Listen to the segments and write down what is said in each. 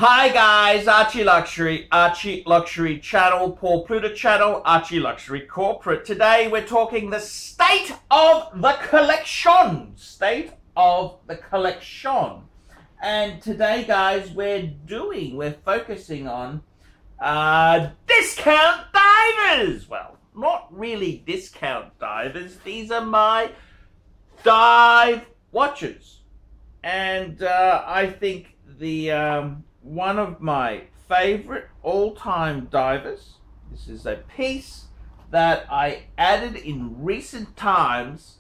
Hi guys, ArchieLuxury channel, Paul Pluta channel, ArchieLuxury corporate. Today we're talking the state of the collection. And today guys, we're focusing on discount divers. Well, not really discount divers. These are my dive watches. And I think the one of my favorite all-time divers, this is a piece that I added in recent times,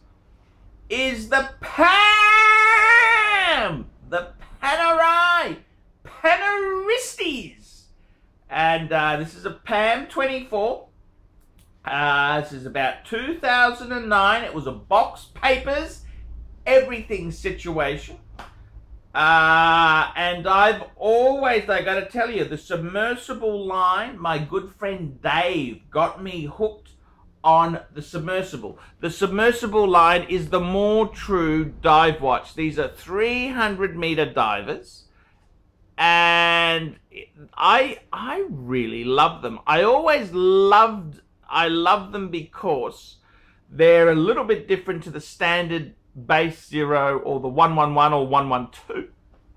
is the PAM, the Panaristes. And this is a PAM 24. This is about 2009. It was a box, papers, everything situation. And I got to tell you, the submersible line, my good friend Dave got me hooked on the submersible. The submersible line is the more true dive watch. These are 300-meter divers, and I really love them. I love them because they're a little bit different to the standard base 0 or the 111 or 112.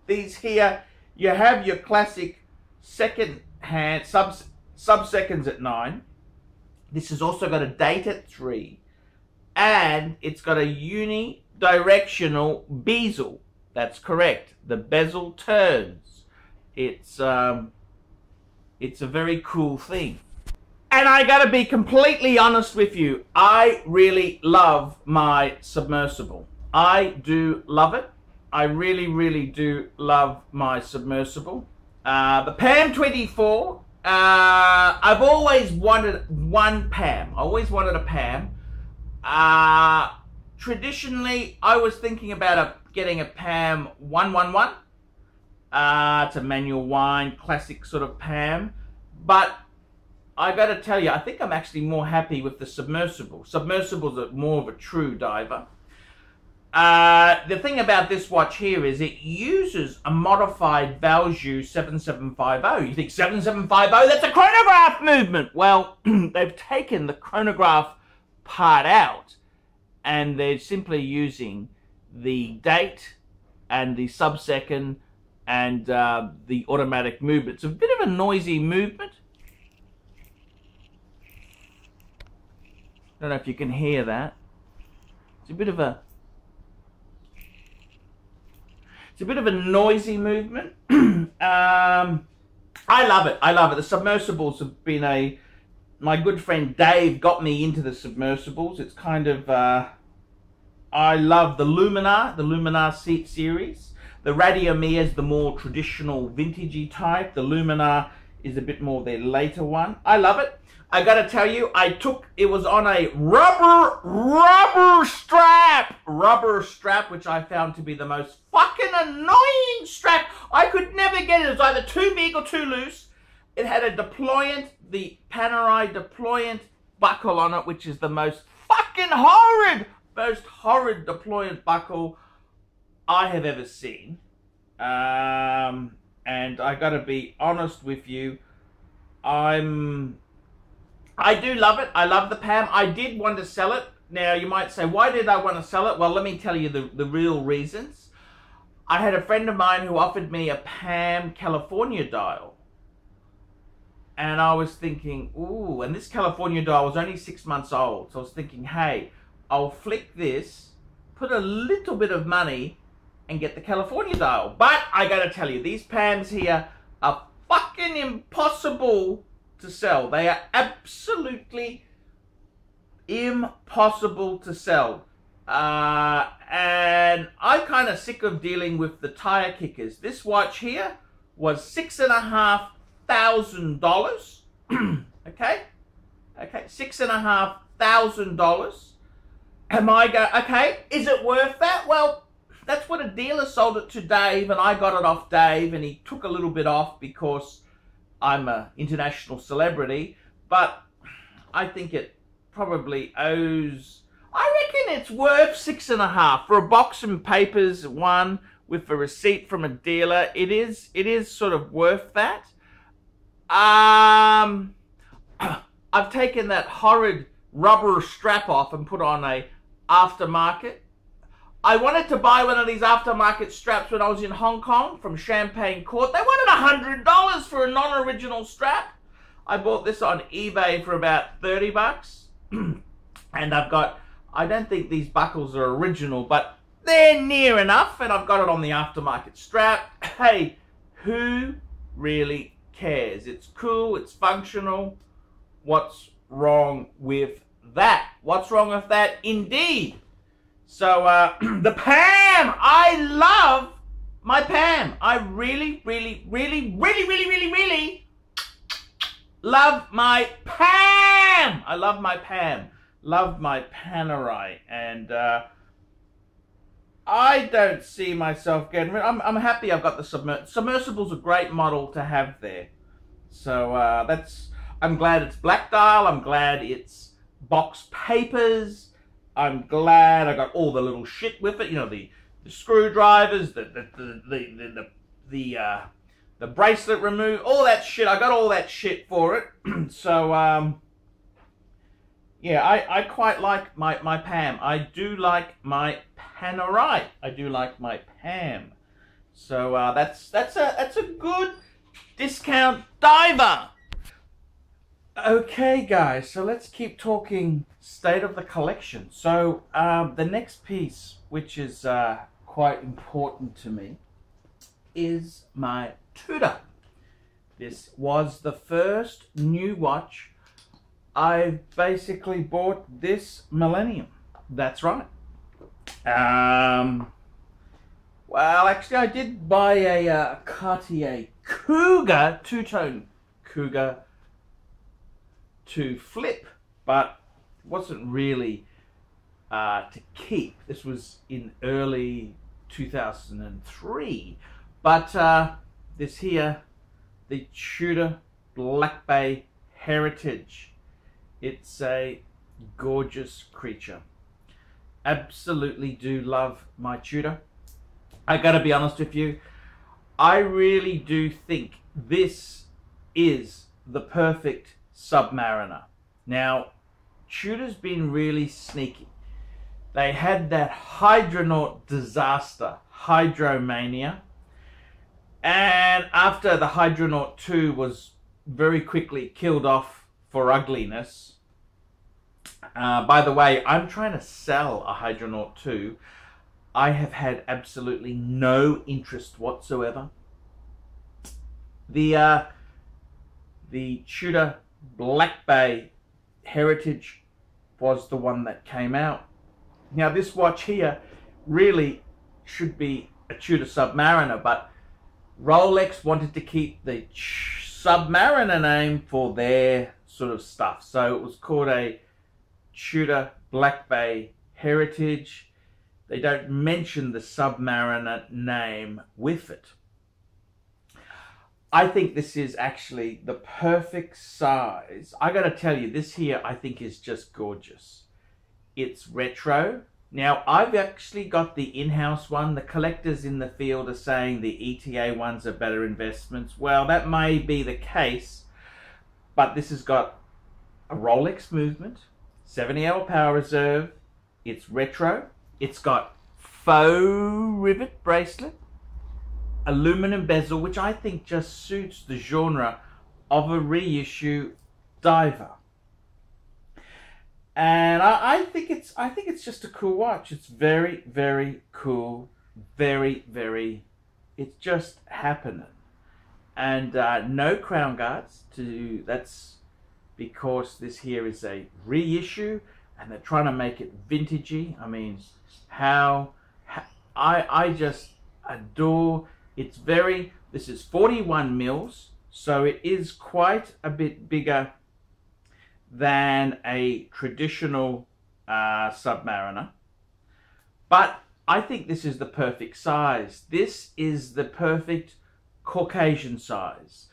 These here, you have your classic second hand sub-seconds at 9. This has also got a date at 3, and it's got a unidirectional bezel. That's correct. The bezel turns. It's a very cool thing. And I gotta be completely honest with you, I really love my submersible. I do love it. I really, really do love my submersible. The PAM 24, I've always wanted one PAM. I always wanted a PAM. Traditionally, I was thinking about getting a PAM 111. It's a manual wind, classic sort of PAM. But I got to tell you, I think I'm actually more happy with the submersible. Submersible's more of a true diver. The thing about this watch here is it uses a modified Valjoux 7750. You think 7750, that's a chronograph movement. Well, they've taken the chronograph part out, and they're simply using the date and the sub-second and the automatic movement. It's a bit of a noisy movement. I don't know if you can hear that. It's a bit of a noisy movement. I love it. I love it. The submersibles have been my good friend Dave got me into the submersibles. It's kind of I love the Luminar series. The Radiomir is the more traditional vintagey type. The Luminar is a bit more their later one. I love it. I gotta tell you, it was on a rubber strap, which I found to be the most fucking annoying strap. I could never get it. It was either too big or too loose. It had a deployant, the Panerai deployant buckle on it, which is the most fucking horrid deployant buckle I have ever seen. And I gotta be honest with you, I do love it. I love the PAM. I did want to sell it. Now, you might say, why did I want to sell it? Well, let me tell you the real reasons. I had a friend of mine who offered me a PAM California dial. And I was thinking, ooh, and this California dial was only 6 months old. So I was thinking, hey, I'll flick this, put a little bit of money, and get the California dial. But I got to tell you, these PAMs here are fucking impossible to sell. They are absolutely impossible to sell. And I'm kind of sick of dealing with the tire kickers. This watch here was $6,500. Okay, $6,500. Am I okay, is it worth that? Well, that's what a dealer sold it to Dave, and I got it off Dave, and he took a little bit off because I'm an international celebrity, but I think it probably owes, I reckon it's worth $6.50 for a box and papers one with a receipt from a dealer, it is sort of worth that. I've taken that horrid rubber strap off and put on a aftermarket. I wanted to buy one of these aftermarket straps when I was in Hong Kong from Champagne Court. They wanted $100 for a non-original strap. I bought this on eBay for about 30 bucks. And I don't think these buckles are original, but they're near enough, and I've got it on the aftermarket strap. Hey, who really cares? It's cool, it's functional. What's wrong with that? What's wrong with that? Indeed. So, the Pam! I love my Pam. I really love my Pam! I love my Pam. Love my Panerai. And, I don't see myself getting rid. I'm happy I've got the Submersible's a great model to have there. So, I'm glad it's black dial. I'm glad it's box papers. I'm glad I got all the little shit with it. You know, the screwdrivers, the bracelet remove, all that shit. I got all that shit for it. So, yeah, I quite like my Pam. I do like my Panerai. I do like my Pam. So that's a good discount diver. Okay, guys, so let's keep talking state of the collection. So the next piece, which is quite important to me, is my Tudor. This was the first new watch I basically bought this millennium. That's right. Well, actually, I did buy a Cartier Cougar, two-tone Cougar to flip, but it wasn't really to keep. This was in early 2003. But this here, the Tudor Black Bay Heritage. It's a gorgeous creature. Absolutely do love my Tudor. I gotta be honest with you, I really do think this is the perfect Submariner. Now, Tudor's been really sneaky. They had that Hydronaut disaster, Hydromania, and after the Hydronaut 2 was very quickly killed off for ugliness. By the way, I'm trying to sell a Hydronaut 2. I have had absolutely no interest whatsoever. The Tudor Black Bay Heritage was the one that came out. Now this watch here really should be a Tudor Submariner, but Rolex wanted to keep the Submariner name for their sort of stuff. So it was called a Tudor Black Bay Heritage. They don't mention the Submariner name with it. I think this is actually the perfect size. I gotta tell you, this here I think is just gorgeous. It's retro. Now, I've actually got the in-house one. The collectors in the field are saying the ETA ones are better investments. Well, that may be the case, but this has got a Rolex movement, 70-hour power reserve. It's retro. It's got faux rivet bracelet, aluminum bezel, which I think just suits the genre of a reissue diver. And I think it's just a cool watch. It's very, very cool. Very, very, it's just happening. And no crown guards. That's because this here is a reissue and they're trying to make it vintagey. I mean, I just adore. It's very, this is 41 mils, so it is quite a bit bigger than a traditional Submariner. But I think this is the perfect size. This is the perfect Caucasian size.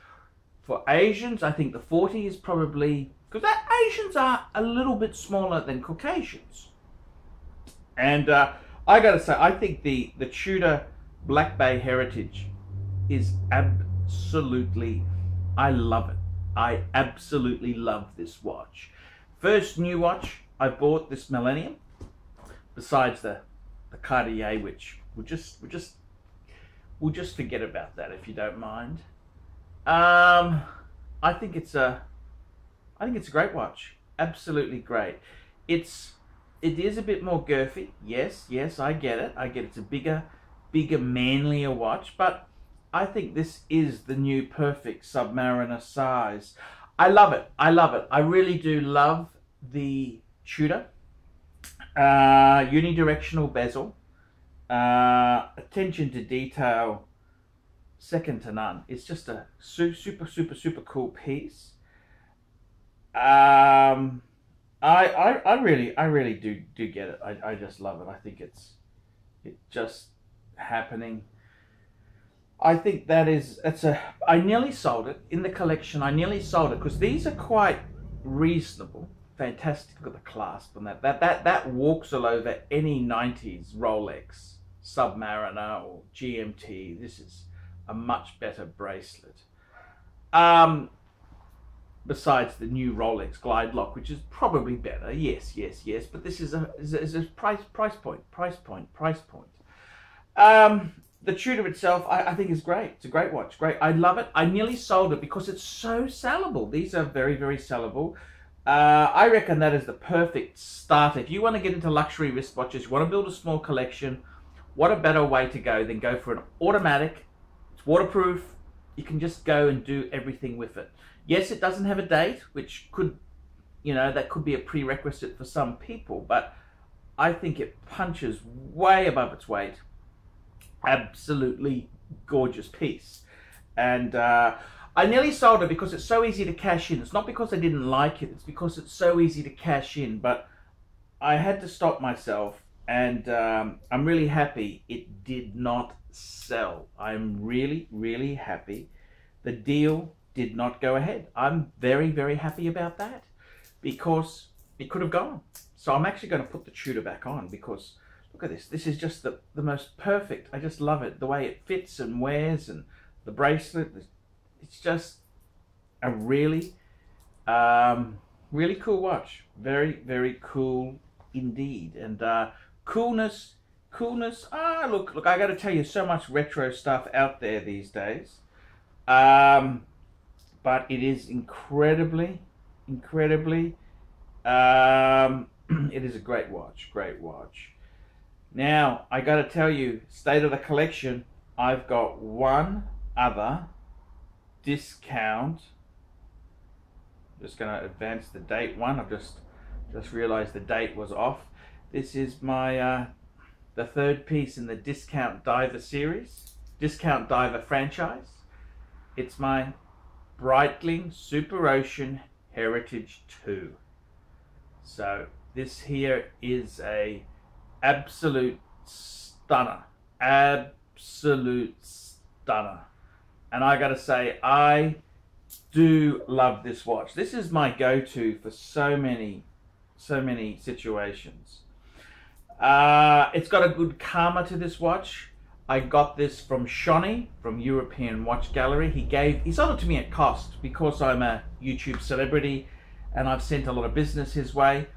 For Asians, I think the 40 is probably, because Asians are a little bit smaller than Caucasians. And I gotta say, I think the Tudor Black Bay Heritage is absolutely, I love it. I absolutely love this watch. First new watch I bought this millennium, besides the Cartier, which we'll just forget about that if you don't mind. I think it's a great watch. Absolutely great. It is a bit more girthy. Yes, I get it. It's a bigger, manlier watch, but I think this is the new perfect Submariner size. I love it. I really do love the Tudor unidirectional bezel. Attention to detail, second to none. It's just a super cool piece. I really do get it. I just love it. I think it's just happening. I think I nearly sold it in the collection. I nearly sold it because these are quite reasonable. Fantastic. Look at the clasp on that. That walks all over any 90s Rolex, Submariner or GMT. This is a much better bracelet. Besides the new Rolex Glide Lock, which is probably better. Yes. But this is a price point. The Tudor itself, I think is great. It's a great watch. Great. I love it. I nearly sold it because it's so sellable. These are very sellable. I reckon that is the perfect starter. If you want to get into luxury wristwatches, you want to build a small collection, what a better way to go than go for an automatic. It's waterproof. You can just go and do everything with it. Yes, it doesn't have a date, which could, that could be a prerequisite for some people, but I think it punches way above its weight. Absolutely gorgeous piece. And I nearly sold it because it's so easy to cash in. It's not because I didn't like it, it's because it's so easy to cash in, but I had to stop myself, and I'm really happy it did not sell. I'm really happy the deal did not go ahead. I'm very happy about that because it could have gone. So I'm actually going to put the Tudor back on because look at this. This is just the most perfect. I just love it. The way it fits and wears, and the bracelet. It's just a really cool watch. Very cool indeed. And coolness. Look, I got to tell you, so much retro stuff out there these days. But it is incredibly, it is a great watch. Now, I got to tell you, state of the collection, I've got one other discount. Just going to advance the date one. I've just realized the date was off. This is my the third piece in the Discount Diver series, Discount Diver franchise. It's my Breitling Super Ocean Heritage 2. So this here is a absolute stunner. And I gotta say, I do love this watch. This is my go-to for so many situations. It's got a good karma to this watch. I got this from Shonny from European Watch Gallery. He sold it to me at cost because I'm a YouTube celebrity and I've sent a lot of business his way.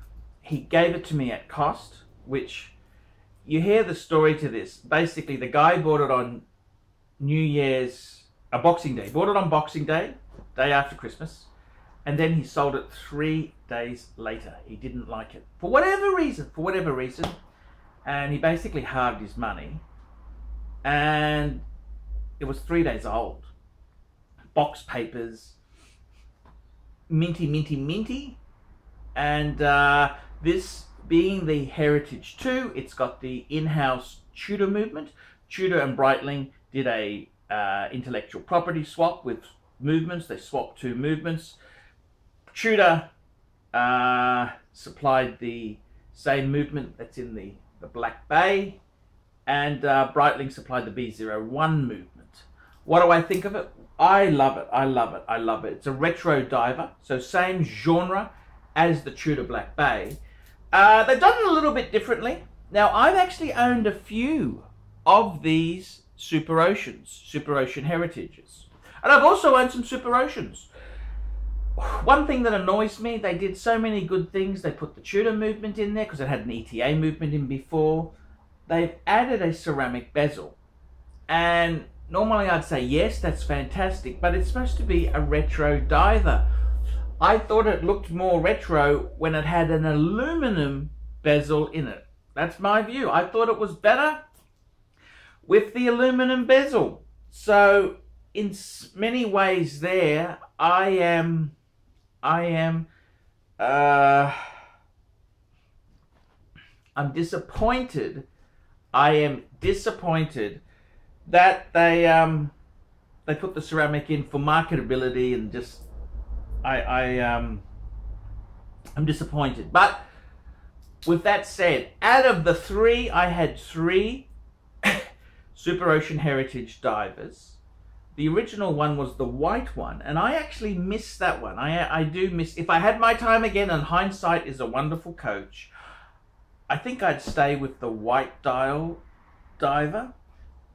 He gave it to me at cost, which you hear the story to this. Basically, the guy bought it on Boxing Day. Bought it on Boxing Day, day after Christmas, and then he sold it 3 days later. He didn't like it for whatever reason, and he basically halved his money. And it was 3 days old. Box papers, minty. And this being the Heritage 2, it's got the in-house Tudor movement. Tudor and Breitling did a intellectual property swap with movements. They swapped 2 movements. Tudor supplied the same movement that's in the Black Bay, and Breitling supplied the B01 movement. What do I think of it? I love it. It's a retro diver, so same genre as the Tudor Black Bay. They've done it a little bit differently. Now, I've actually owned a few of these Super Oceans, Super Ocean Heritages. And I've also owned some Super Oceans. One thing that annoys me, they did so many good things. They put the Tudor movement in there because it had an ETA movement in before. They've added a ceramic bezel. And normally I'd say, yes, that's fantastic, but it's supposed to be a retro diver. I thought it looked more retro when it had an aluminum bezel in it. That's my view. I thought it was better with the aluminum bezel. So in many ways there, I'm disappointed. I am disappointed that they put the ceramic in for marketability, and just I'm disappointed. But with that said, out of the three, I had three Super Ocean Heritage divers. The original one was the white one, and I actually missed that one. I do miss, if I had my time again, and hindsight is a wonderful coach, I think I'd stay with the white dial diver.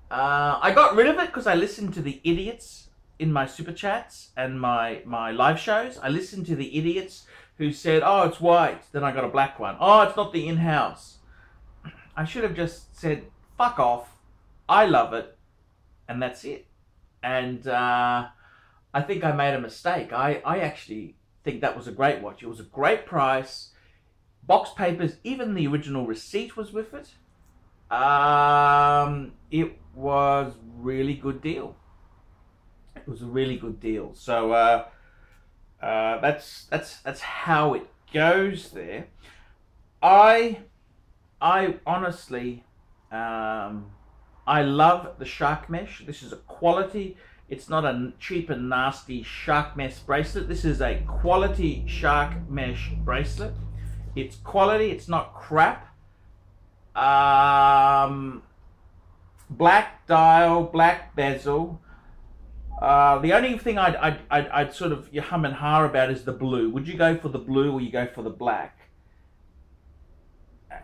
I got rid of it because I listened to the idiots in my super chats and my live shows. I listened to the idiots who said, oh, it's white, then I got a black one. Oh, it's not the in-house. I should have just said, fuck off, I love it, and that's it. And I think I made a mistake. I actually think that was a great watch. It was a great price. Box papers, even the original receipt was with it. It was really good deal. It was a really good deal. So that's how it goes there. I honestly, I love the shark mesh. This is a quality. It's not a cheap and nasty shark mesh bracelet. This is a quality shark mesh bracelet. It's quality. It's not crap. Black dial, black bezel. The only thing I'd sort of hum and ha about is the blue. Would you go for the blue or you go for the black?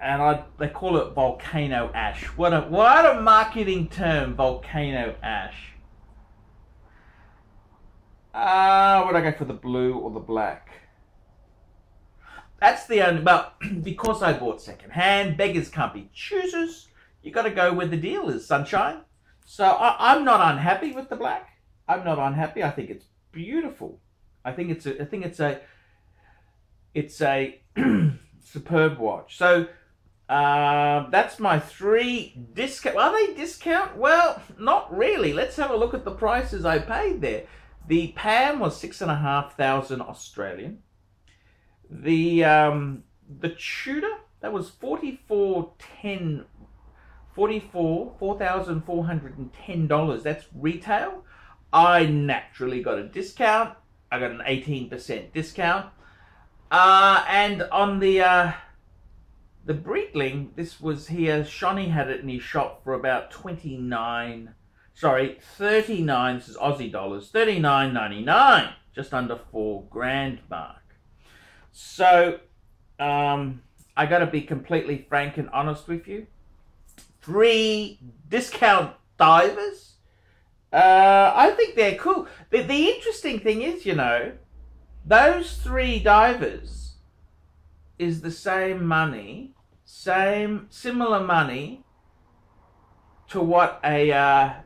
And they call it volcano ash. What a marketing term, volcano ash. Would I go for the blue or the black? That's the only, but because I bought second hand, beggars can't be choosers. You got to go where the deal is, sunshine. So I'm not unhappy with the black. I'm not unhappy. I think it's beautiful. I think it's a superb watch. So that's my three discount. Are they discount? Well, not really. Let's have a look at the prices I paid there. The PAM was 6,500 Australian. The Tudor, that was $4,410. That's retail. I naturally got a discount. I got an 18% discount. And on the Breitling, this was here, Shonny had it in his shop for about 39, this is Aussie dollars, $39.99, just under $4,000 mark. So, I got to be completely frank and honest with you. 3 discount divers, I think they're cool. The interesting thing is, you know, those 3 divers is the same money, similar money to what a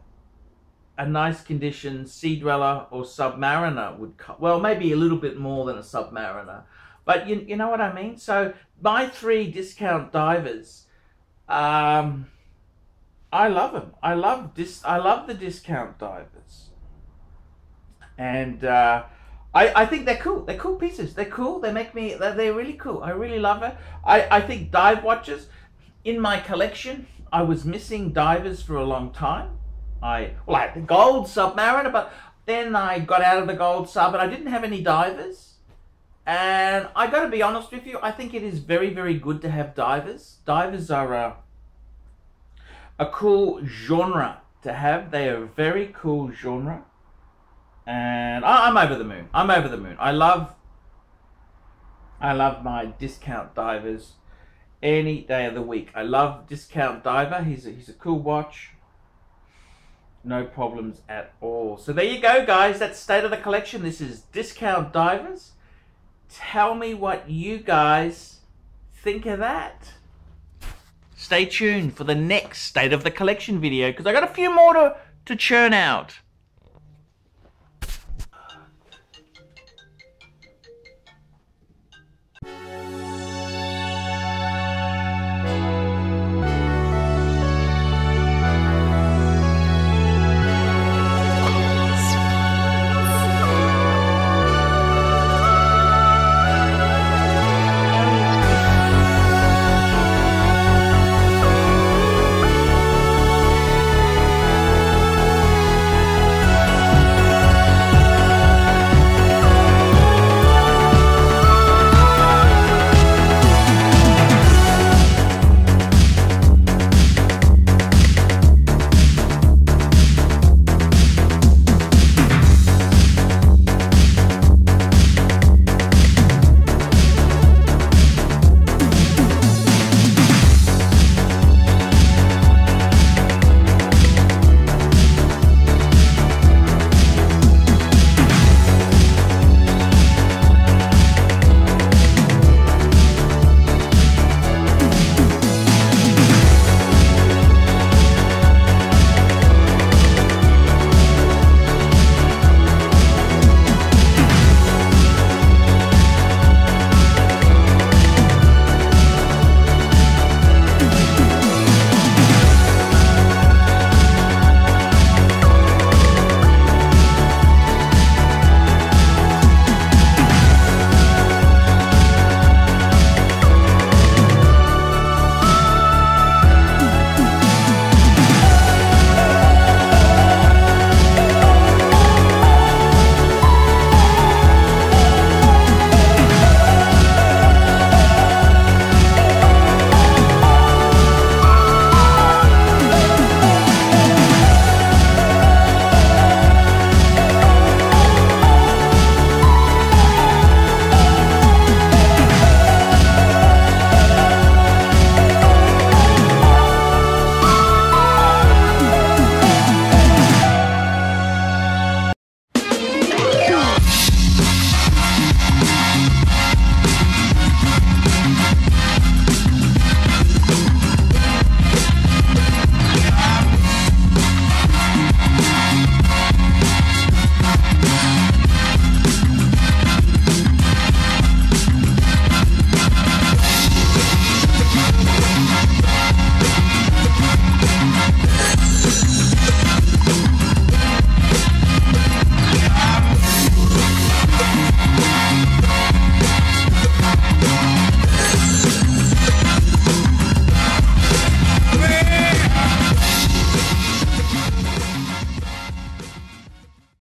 nice condition Sea Dweller or Submariner would cost. Well, maybe a little bit more than a Submariner, but you know what I mean. So my 3 discount divers, I love them. I love the discount divers, and I think they're cool. They're cool pieces. They're cool. They're really cool. I really love it. I think dive watches in my collection, I was missing divers for a long time. I had the gold Submariner, but then I got out of the gold sub and I didn't have any divers. And I got to be honest with you, I think it is very, very good to have divers. Divers are a cool genre to have. They are a very cool genre. And I'm over the moon. I'm over the moon. I love my discount divers any day of the week. I love discount diver. He's a cool watch. No problems at all. So there you go, guys. That's state of the collection. This is Discount Divers. Tell me what you guys think of that. Stay tuned for the next state of the collection video, because I got a few more to churn out.